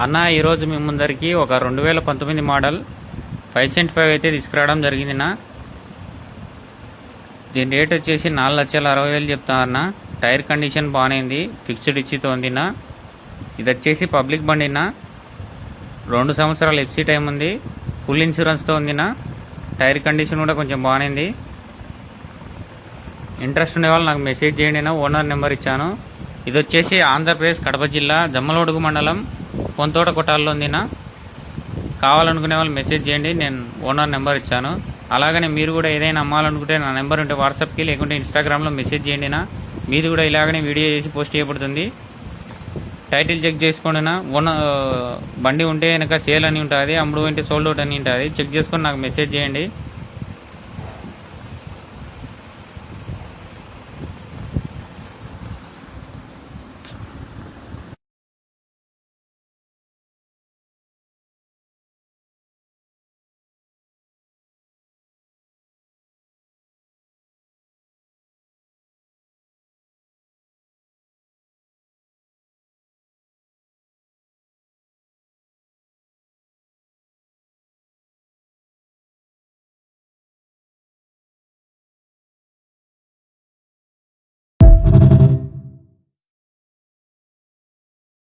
అన్న ఈరోజు మీ ముందరికి ఒక 2019 మోడల్ 575 అయితే తీసుకురావడం జరిగిందినా. దీని రేట్ వచ్చేసి 4,60,000 చెప్తా అన్న. టైర్ కండిషన్ బాగానే ఉంది, ఫిక్స్డ్ ఇచ్చితో ఉందినా. ఇది వచ్చేసి పబ్లిక్ బండినా, 2 సంవత్సరాలు ఎఫ్సీ టైం ఉంది, ఫుల్ ఇన్సూరెన్స్తో ఉందినా. టైర్ కండిషన్ కూడా కొంచెం బాగానే ఉంది. ఇంట్రెస్ట్ ఉండే వాళ్ళు నాకు మెసేజ్ చేయండి నా, ఓనర్ నెంబర్ ఇచ్చాను. ఇది వచ్చేసి ఆంధ్రప్రదేశ్ కడప జిల్లా జమ్మలమడుగు మండలం పొంతోట కొట్టాల్లో ఉందినా. కావాలనుకునే వాళ్ళు మెసేజ్ చేయండి, నేను ఓనర్ నెంబర్ ఇచ్చాను. అలాగనే మీరు కూడా ఏదైనా అమ్మాలనుకుంటే నా నెంబర్ ఉంటే వాట్సాప్కి లేకుంటే ఇన్స్టాగ్రామ్లో మెసేజ్ చేయండి నా. మీది కూడా ఇలాగనే వీడియో చేసి పోస్ట్ చేయబడుతుంది. టైటిల్ చెక్ చేసుకోండి నా. బండి ఉంటే వెనక సేల్ అని ఉంటుంది, అమ్ముడు ఉంటే సోల్డ్ అవుట్ అని ఉంటుంది. చెక్ చేసుకొని నాకు మెసేజ్ చేయండి.